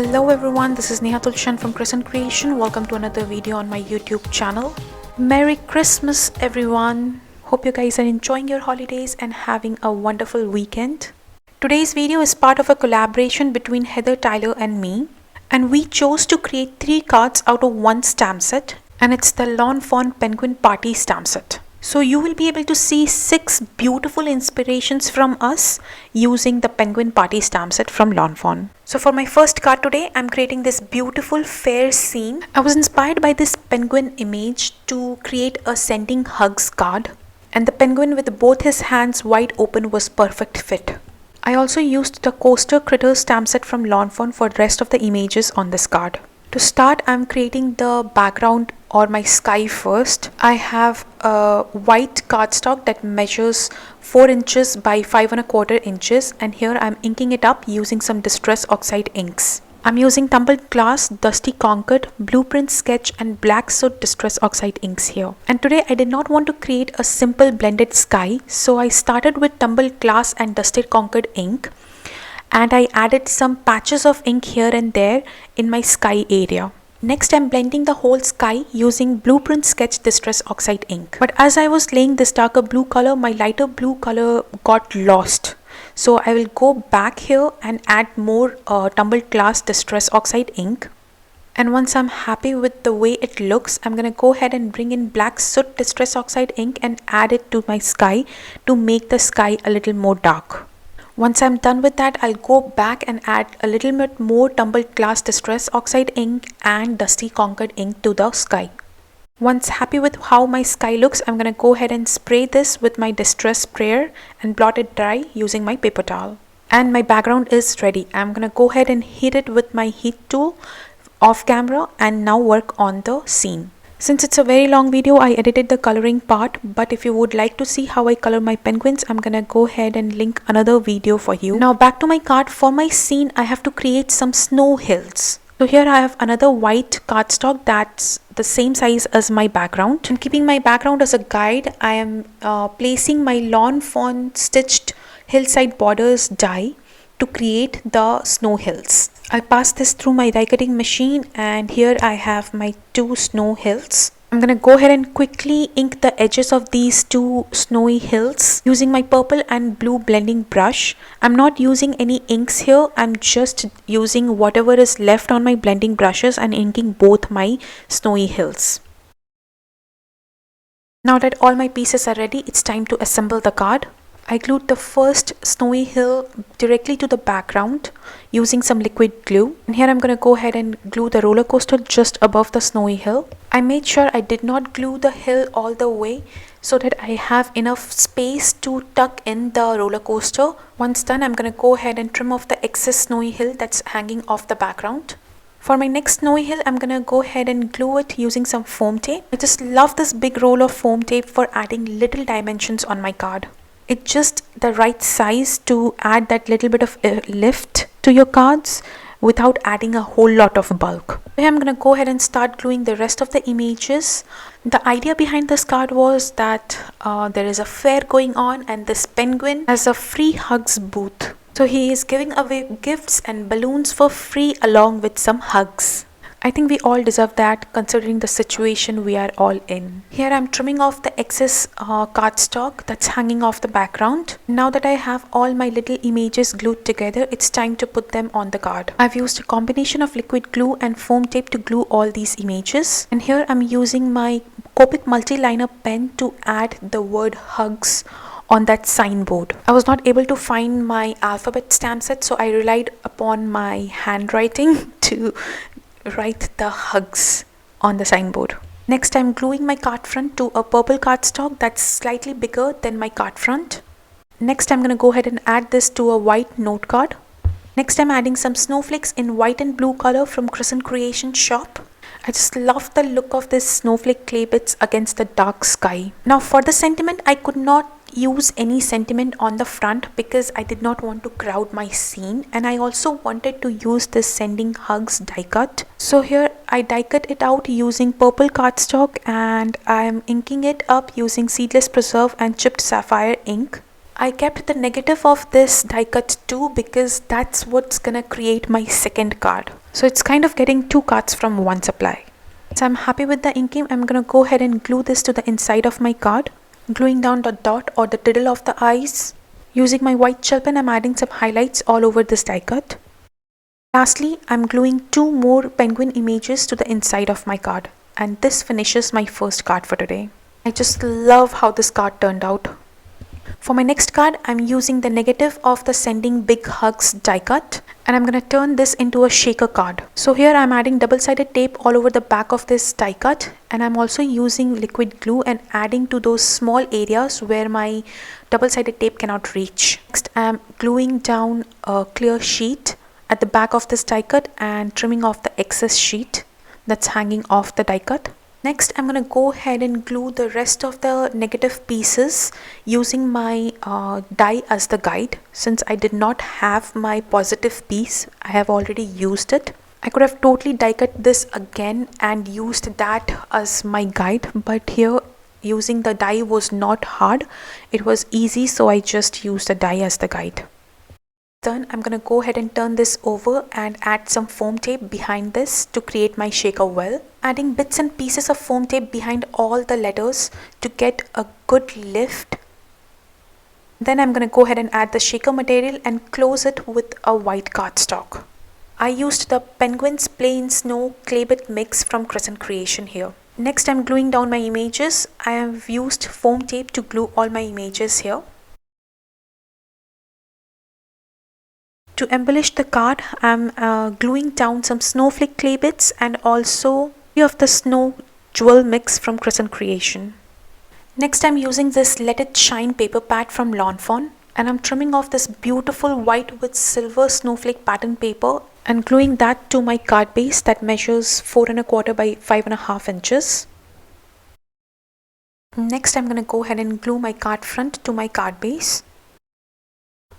Hello everyone, this is Neha Tulsyan from Crescent Creation. Welcome to another video on my YouTube channel. Merry Christmas everyone. Hope you guys are enjoying your holidays and having a wonderful weekend. Today's video is part of a collaboration between Heather, Tyler and me. And we chose to create 3 cards out of one stamp set. And it's the Lawn Fawn Penguin Party stamp set. So you will be able to see 6 beautiful inspirations from us using the Penguin Party stamp set from Lawn Fawn. So for my first card today, I'm creating this beautiful fair scene. I was inspired by this penguin image to create a sending hugs card. And the penguin with both his hands wide open was perfect fit. I also used the Coaster Critter stamp set from Lawn Fawn for the rest of the images on this card. To start, I'm creating the background or my sky first. I have a white cardstock that measures 4 inches by 5 1/4 inches, and here I'm inking it up using some Distress Oxide inks. I'm using Tumbled Glass, Dusty Concord, Blueprint Sketch and Black Soot Distress Oxide inks here. And today I did not want to create a simple blended sky, so I started with Tumbled Glass and Dusty Concord ink. And I added some patches of ink here and there in my sky area. Next, I'm blending the whole sky using Blueprint Sketch Distress Oxide ink. But as I was laying this darker blue color, my lighter blue color got lost. So I will go back here and add more Tumbled Glass Distress Oxide ink. And once I'm happy with the way it looks, I'm going to go ahead and bring in Black Soot Distress Oxide ink and add it to my sky to make the sky a little more dark. Once I'm done with that, I'll go back and add a little bit more Tumbled Glass Distress Oxide ink and Dusty Concord ink to the sky. Once happy with how my sky looks, I'm going to go ahead and spray this with my distress sprayer and blot it dry using my paper towel. And my background is ready. I'm going to go ahead and heat it with my heat tool off camera and now work on the scene. Since it's a very long video, I edited the coloring part, but if you would like to see how I color my penguins, I'm gonna go ahead and link another video for you. Now back to my card. For my scene, I have to create some snow hills. So here I have another white cardstock that's the same size as my background. And keeping my background as a guide, I am placing my Lawn Fawn Stitched Hillside Borders die to create the snow hills. I'll pass this through my die cutting machine, and here I have my 2 snow hills. I'm gonna go ahead and quickly ink the edges of these 2 snowy hills using my purple and blue blending brush. I'm not using any inks here. I'm just using whatever is left on my blending brushes and inking both my snowy hills. Now that all my pieces are ready, it's time to assemble the card. I glued the first snowy hill directly to the background using some liquid glue. And here I'm going to go ahead and glue the roller coaster just above the snowy hill. I made sure I did not glue the hill all the way so that I have enough space to tuck in the roller coaster. Once done, I'm going to go ahead and trim off the excess snowy hill that's hanging off the background. For my next snowy hill, I'm going to go ahead and glue it using some foam tape. I just love this big roll of foam tape for adding little dimensions on my card. It's just the right size to add that little bit of lift to your cards without adding a whole lot of bulk. Here I'm going to go ahead and start gluing the rest of the images. The idea behind this card was that there is a fair going on and this penguin has a free hugs booth. So he is giving away gifts and balloons for free along with some hugs. I think we all deserve that considering the situation we are all in. Here I'm trimming off the excess cardstock that's hanging off the background. Now that I have all my little images glued together, it's time to put them on the card. I've used a combination of liquid glue and foam tape to glue all these images. And here I'm using my Copic multi-liner pen to add the word hugs on that signboard. I was not able to find my alphabet stamp set, so I relied upon my handwriting to write the hugs on the signboard. Next, I'm gluing my card front to a purple cardstock that's slightly bigger than my card front. Next, I'm going to go ahead and add this to a white note card. Next, I'm adding some snowflakes in white and blue color from Crescent Creation shop. I just love the look of this snowflake claybits against the dark sky. Now for the sentiment, I could not use any sentiment on the front because I did not want to crowd my scene, and I also wanted to use this sending hugs die cut. So here I die cut it out using purple cardstock and I am inking it up using Seedless Preserve and Chipped Sapphire ink. I kept the negative of this die cut too because that's what's gonna create my second card. So it's kind of getting two cards from one supply. So I'm happy with the inking. I'm gonna go ahead and glue this to the inside of my card, gluing down the dot or the diddle of the eyes. Using my white gel pen, I'm adding some highlights all over this die cut. Lastly, I'm gluing two more penguin images to the inside of my card, and this finishes my first card for today. I just love how this card turned out. For my next card, I'm using the negative of the Sending Big Hugs die cut, and I'm going to turn this into a shaker card. So here I'm adding double-sided tape all over the back of this die cut, and I'm also using liquid glue and adding to those small areas where my double-sided tape cannot reach. Next, I'm gluing down a clear sheet at the back of this die cut and trimming off the excess sheet that's hanging off the die cut. Next, I'm going to go ahead and glue the rest of the negative pieces using my die as the guide. Since I did not have my positive piece, I have already used it. I could have totally die cut this again and used that as my guide, but here using the die was not hard. It was easy, so I just used the die as the guide. Done. I'm going to go ahead and turn this over and add some foam tape behind this to create my shaker well. Adding bits and pieces of foam tape behind all the letters to get a good lift. Then I'm going to go ahead and add the shaker material and close it with a white cardstock. I used the Penguins Play in Snow Claybit mix from Crescent Creation here. Next, I'm gluing down my images. I have used foam tape to glue all my images here. To embellish the card, I'm gluing down some Snowflake Claybits and also of the Snow Jewel mix from Crescent Creation. Next, I'm using this Let It Shine paper pad from Lawn Fawn, and I'm trimming off this beautiful white with silver snowflake pattern paper and gluing that to my card base that measures 4 1/4 by 5 1/2 inches. Next, I'm going to go ahead and glue my card front to my card base.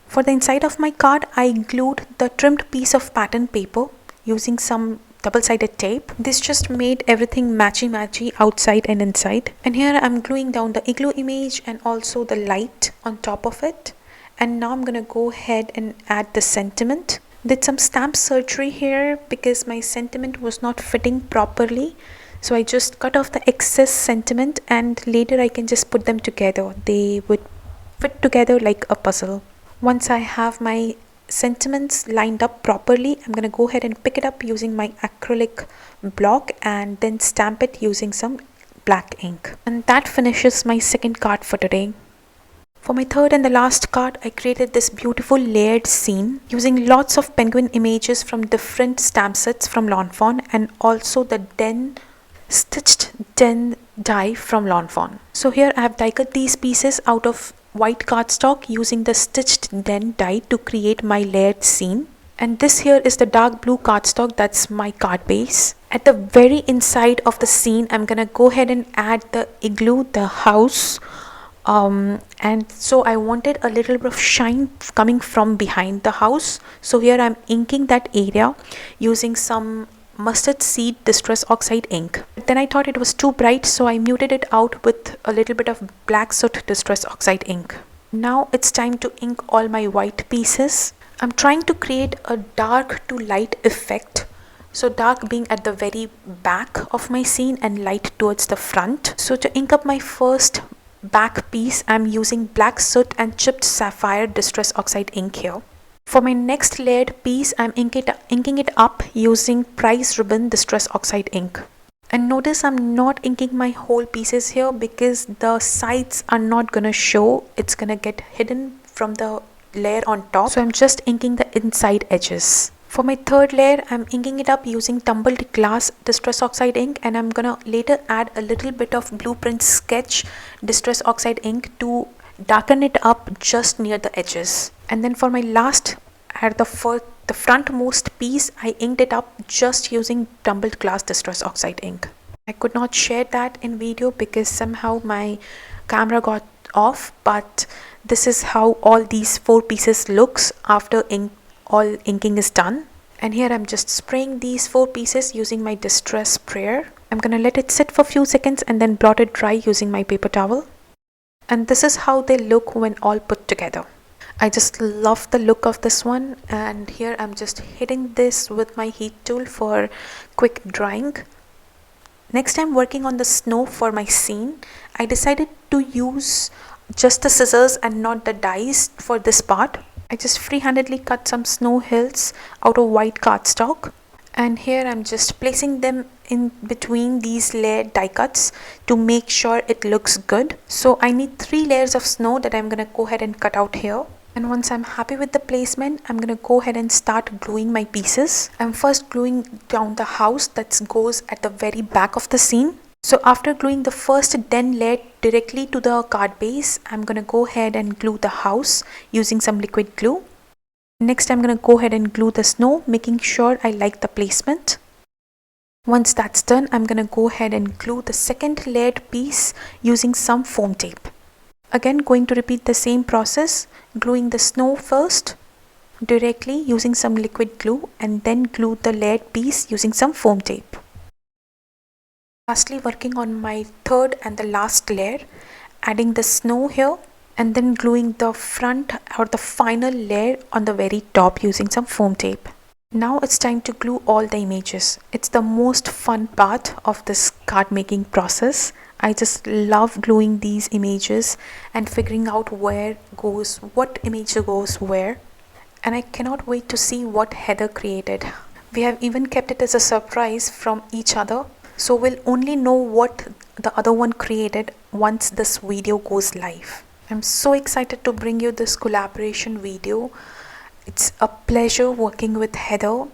For the inside of my card, I glued the trimmed piece of pattern paper using some double-sided tape. This just made everything matchy-matchy outside and inside. And here I'm gluing down the igloo image and also the light on top of it. And now I'm going to go ahead and add the sentiment. Did some stamp surgery here because my sentiment was not fitting properly. So I just cut off the excess sentiment and later I can just put them together. They would fit together like a puzzle. Once I have my sentiments lined up properly, I'm going to go ahead and pick it up using my acrylic block and then stamp it using some black ink. And that finishes my second card for today. For my third and the last card, I created this beautiful layered scene using lots of penguin images from different stamp sets from Lawn Fawn and also the Stitched die from Lawn Fawn. So here I have die cut these pieces out of white cardstock using the Stitched die to create my layered scene. And this here is the dark blue cardstock that's my card base. At the very inside of the scene, I'm gonna go ahead and add the igloo, the house. And so I wanted a little bit of shine coming from behind the house. So here I'm inking that area using some mustard seed distress oxide ink. But then I thought it was too bright, so I muted it out with a little bit of black soot distress oxide ink. Now it's time to ink all my white pieces. I'm trying to create a dark to light effect. So dark being at the very back of my scene and light towards the front. So to ink up my first back piece, I'm using black soot and chipped sapphire distress oxide ink here. For my next layered piece, I'm inking it up using Price Ribbon Distress Oxide ink. And notice I'm not inking my whole pieces here because the sides are not gonna show. It's gonna get hidden from the layer on top. So I'm just inking the inside edges. For my third layer, I'm inking it up using Tumbled Glass Distress Oxide ink, and I'm gonna later add a little bit of Blueprint Sketch Distress Oxide ink to darken it up just near the edges. And then for my last, at the frontmost piece, I inked it up just using Tumbled Glass Distress Oxide ink. I could not share that in video because somehow my camera got off, but this is how all these 4 pieces looks after all inking is done. And here I'm just spraying these 4 pieces using my distress sprayer. I'm gonna let it sit for a few seconds and then blot it dry using my paper towel. and this is how they look when all put together. I just love the look of this one, and here I'm just hitting this with my heat tool for quick drying. Next, I'm working on the snow for my scene. I decided to use just the scissors and not the dies for this part. I just freehandedly cut some snow hills out of white cardstock, and here I'm just placing them in between these layered die cuts to make sure it looks good. So I need 3 layers of snow that I'm gonna go ahead and cut out here. And once I'm happy with the placement, I'm gonna go ahead and start gluing my pieces. I'm first gluing down the house that goes at the very back of the scene. So after gluing the first den layer directly to the card base, I'm gonna go ahead and glue the house using some liquid glue. Next, I'm gonna go ahead and glue the snow, making sure I like the placement. Once that's done, I'm gonna go ahead and glue the second layered piece using some foam tape. Again, going to repeat the same process, gluing the snow first directly using some liquid glue, and then glue the layered piece using some foam tape. Lastly, working on my third and the last layer, adding the snow here, and then gluing the front or the final layer on the very top using some foam tape. Now it's time to glue all the images. It's the most fun part of this card making process. I just love gluing these images and figuring out what image goes where. And I cannot wait to see what Heather created. We have even kept it as a surprise from each other. So we'll only know what the other one created once this video goes live. I'm so excited to bring you this collaboration video. It's a pleasure working with Heather.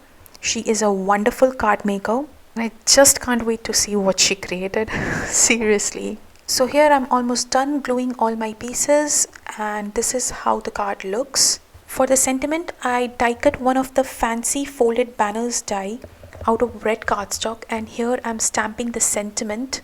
She is a wonderful card maker. I just can't wait to see what she created. Seriously. So here I'm almost done gluing all my pieces, and this is how the card looks. For the sentiment, I die cut one of the fancy folded banners die out of red cardstock, and here I'm stamping the sentiment.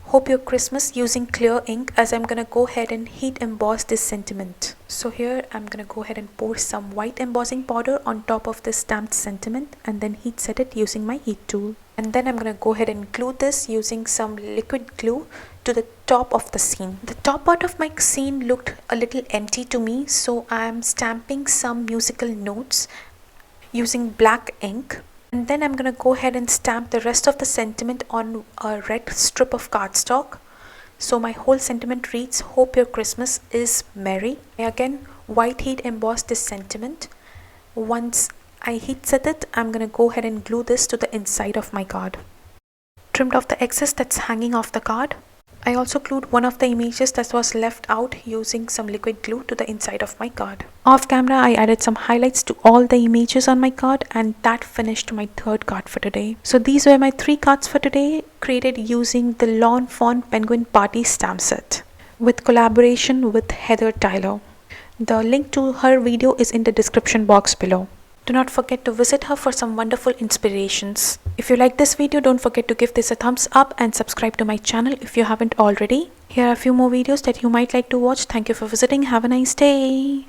Hope your Christmas using clear ink, as I'm gonna go ahead and heat emboss this sentiment. So here I'm gonna go ahead and pour some white embossing powder on top of this stamped sentiment and then heat set it using my heat tool. And then I'm gonna go ahead and glue this using some liquid glue to the top of the scene. The top part of my scene looked a little empty to me, so I'm stamping some musical notes using black ink. And then I'm gonna go ahead and stamp the rest of the sentiment on a red strip of cardstock. So my whole sentiment reads, Hope your Christmas is merry. I again white heat emboss this sentiment. Once I heat set it, I'm gonna go ahead and glue this to the inside of my card. Trimmed off the excess that's hanging off the card. I also glued one of the images that was left out using some liquid glue to the inside of my card. Off camera, I added some highlights to all the images on my card, and that finished my third card for today. So these were my 3 cards for today, created using the Lawn Fawn Penguin Party stamp set with collaboration with Heather Tyler. The link to her video is in the description box below. Do not forget to visit her for some wonderful inspirations. If you like this video, don't forget to give this a thumbs up and subscribe to my channel if you haven't already. Here are a few more videos that you might like to watch. Thank you for visiting. Have a nice day.